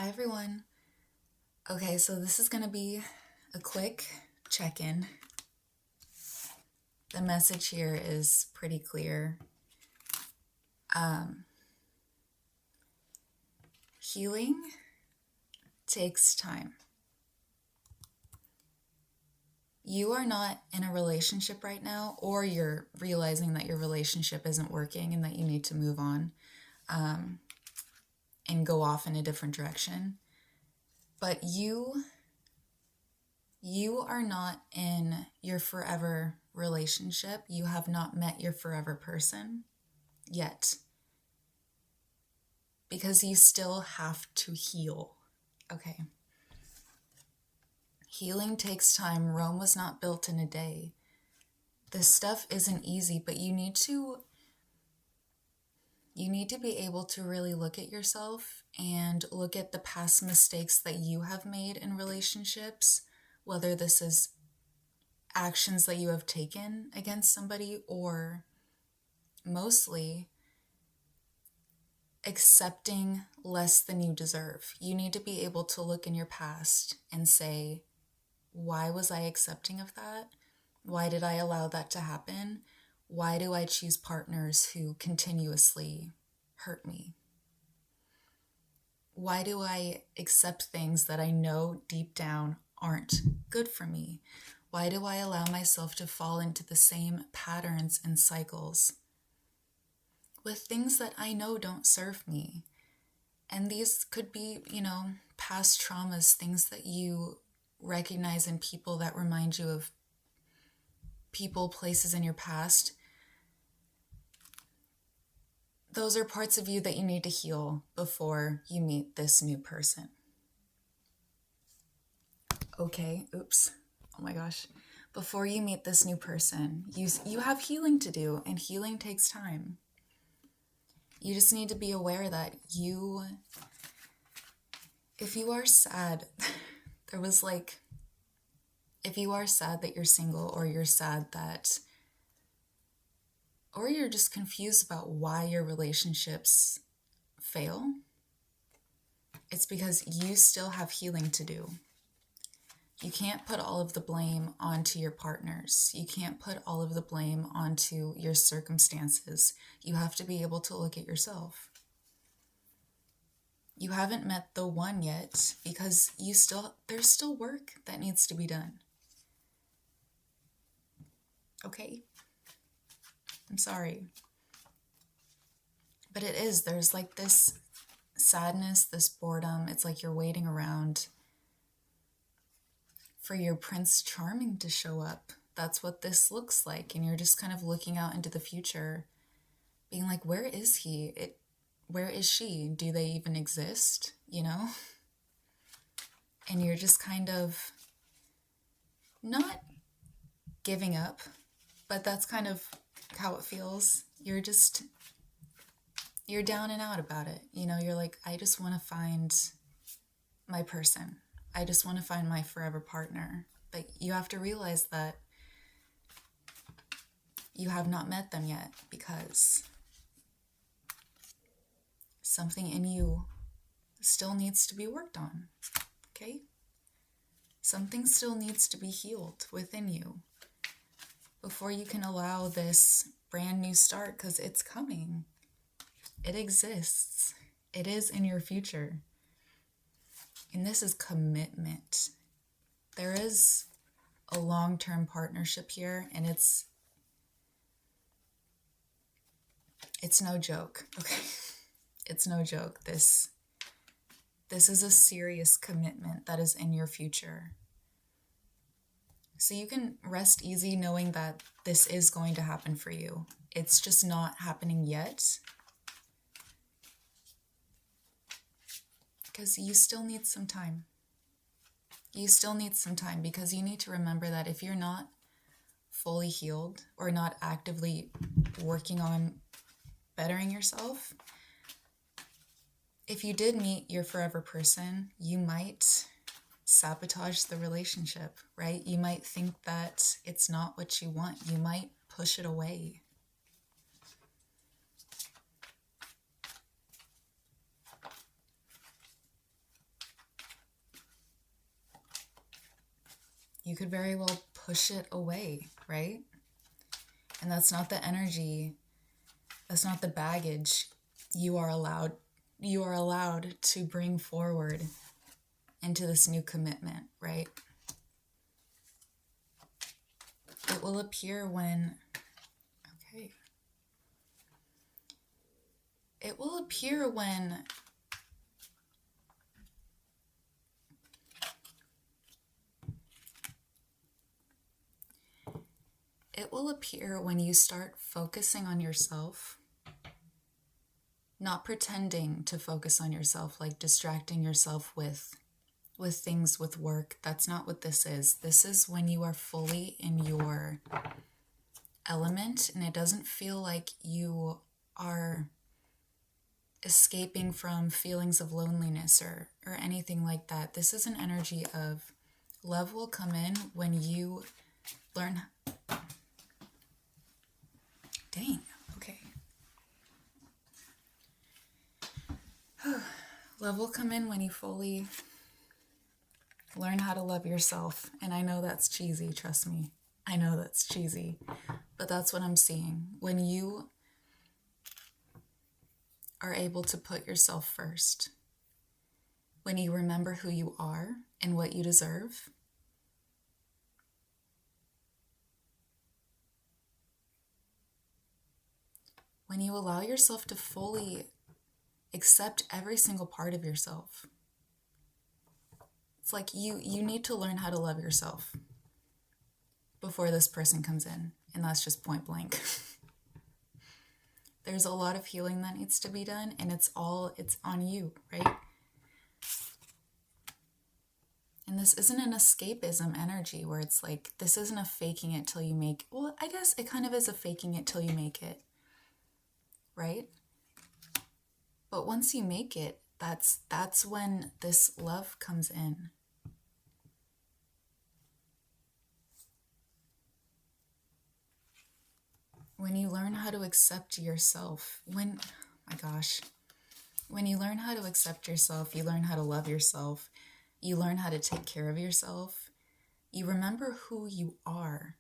Hi everyone. Okay, so this is going to be a quick check-in. The message here is pretty clear. Healing takes time. You are not in a relationship right now, or you're realizing that your relationship isn't working and that you need to move on and go off in a different direction. But you are not in your forever relationship. You have not met your forever person yet, because you still have to heal. Okay. Healing takes time. Rome was not built in a day. This stuff isn't easy, but you need to be able to really look at yourself and look at the past mistakes that you have made in relationships, whether this is actions that you have taken against somebody or mostly accepting less than you deserve. You need to be able to look in your past and say, why was I accepting of that? Why did I allow that to happen? Why do I choose partners who continuously hurt me? Why do I accept things that I know deep down aren't good for me? Why do I allow myself to fall into the same patterns and cycles with things that I know don't serve me? And these could be, past traumas, things that you recognize in people that remind you of people, places in your past. Those are parts of you that you need to heal before you meet this new person. Okay, oops. Oh my gosh. Before you meet this new person, you have healing to do, and healing takes time. You just need to be aware that if you are sad, if you are sad that you're single, or you're sad that, or you're just confused about why your relationships fail, it's because you still have healing to do. You can't put all of the blame onto your partners. You can't put all of the blame onto your circumstances. You have to be able to look at yourself. You haven't met the one yet because there's still work that needs to be done. Okay? I'm sorry. But there's like this sadness, this boredom. It's like you're waiting around for your Prince Charming to show up. That's what this looks like. And you're just kind of looking out into the future, being like, where is he? Where is she? Do they even exist? And you're just kind of not giving up, but that's kind of how it feels. You're down and out about it. You're like, I just want to find my person. I just want to find my forever partner. But you have to realize that you have not met them yet, because something in you still needs to be worked on. Okay? Something still needs to be healed within you before you can allow this brand new start, because it's coming. It exists. It is in your future. And this is commitment. There is a long-term partnership here, and it's no joke, okay? It's no joke. This is a serious commitment that is in your future. So you can rest easy knowing that this is going to happen for you. It's just not happening yet, because you still need some time. You still need some time, because you need to remember that if you're not fully healed or not actively working on bettering yourself, if you did meet your forever person, you might sabotage the relationship, right? You might think that it's not what you want. You might push it away. you could very well push it away, right? And that's not the energy, that's not the baggage you are allowed to bring forward into this new commitment, right? It will appear when, okay. It will appear when you start focusing on yourself, not pretending to focus on yourself, like distracting yourself with things, with work. That's not what this is. This is when you are fully in your element, and it doesn't feel like you are escaping from feelings of loneliness or anything like that. This is an energy of love will come in when you learn. Dang, okay. Love will come in when you fully learn how to love yourself. And I know that's cheesy, trust me. I know that's cheesy, but that's what I'm seeing. When you are able to put yourself first, when you remember who you are and what you deserve, when you allow yourself to fully accept every single part of yourself. It's like you need to learn how to love yourself before this person comes in, and that's just point blank. There's a lot of healing that needs to be done, and it's on you, right? And this isn't an escapism energy where it's like, this isn't a faking it till you make, well, I guess it kind of is a faking it till you make it, right? But once you make it, that's when this love comes in. When you learn how to accept yourself, when you learn how to accept yourself, you learn how to love yourself, you learn how to take care of yourself, you remember who you are,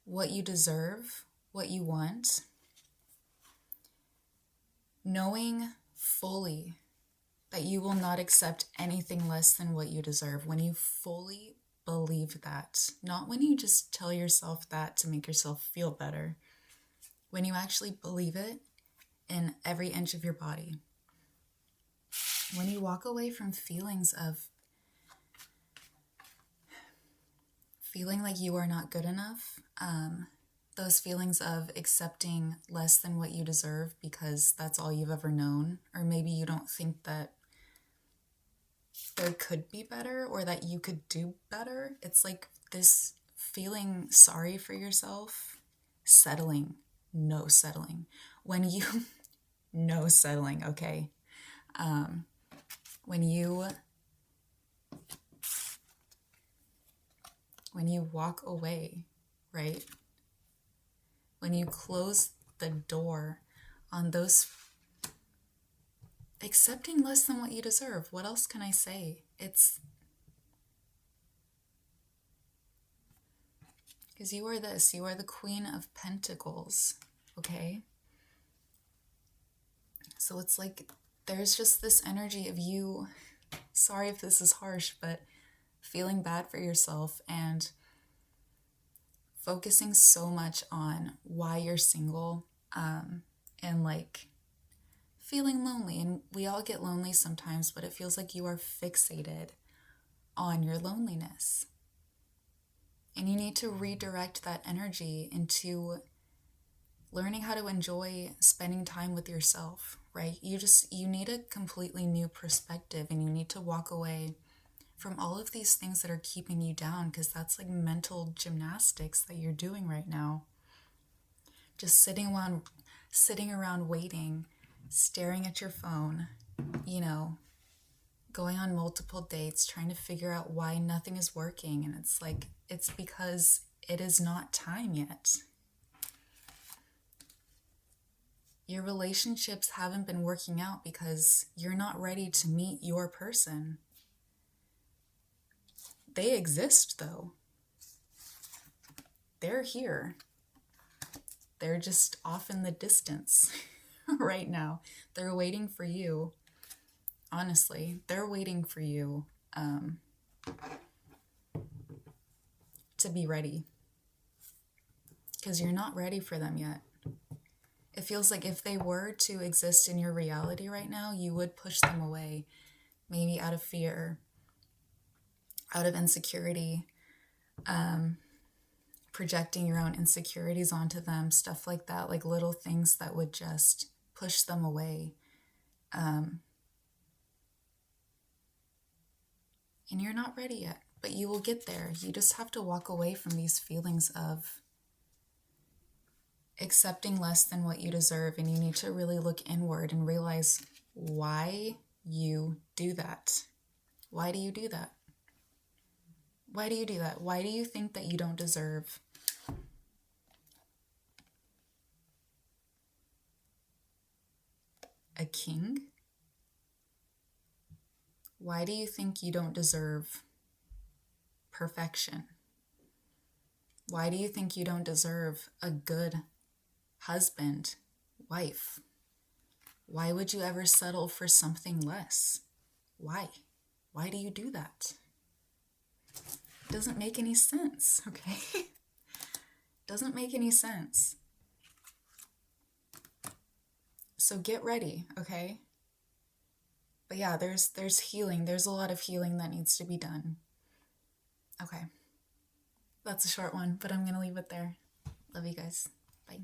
what you deserve, what you want, knowing fully that you will not accept anything less than what you deserve. When you fully believe that, not when you just tell yourself that to make yourself feel better, when you actually believe it in every inch of your body, when you walk away from feelings of feeling like you are not good enough, those feelings of accepting less than what you deserve because that's all you've ever known, or maybe you don't think that there could be better or that you could do better. It's like this feeling sorry for yourself, no settling. When you, no settling, okay? When you walk away, right? When you close the door on those, accepting less than what you deserve. What else can I say? It's because you are this, you are the Queen of Pentacles, okay? So it's like there's just this energy of you, sorry if this is harsh, but feeling bad for yourself and focusing so much on why you're single, and like feeling lonely. And we all get lonely sometimes, but it feels like you are fixated on your loneliness. And you need to redirect that energy into learning how to enjoy spending time with yourself, right? You need a completely new perspective, and you need to walk away from all of these things that are keeping you down, because that's like mental gymnastics that you're doing right now. Just sitting around waiting, staring at your phone, going on multiple dates, trying to figure out why nothing is working. And it's like, it's because it is not time yet. Your relationships haven't been working out because you're not ready to meet your person. They exist, though. They're here. They're just off in the distance right now. They're waiting for you. Honestly, they're waiting for you to be ready. Because you're not ready for them yet. It feels like if they were to exist in your reality right now, you would push them away. Maybe out of fear, out of insecurity, projecting your own insecurities onto them, stuff like that, like little things that would just push them away. And you're not ready yet, but you will get there. You just have to walk away from these feelings of accepting less than what you deserve, and you need to really look inward and realize why you do that. Why do you do that? Why do you do that? Why do you think that you don't deserve a king? Why do you think you don't deserve perfection? Why do you think you don't deserve a good husband, wife? Why would you ever settle for something less? Why? Why do you do that? It doesn't make any sense, okay? Doesn't make any sense. So get ready, okay? But yeah, there's healing. There's a lot of healing that needs to be done. Okay. That's a short one, but I'm going to leave it there. Love you guys. Bye.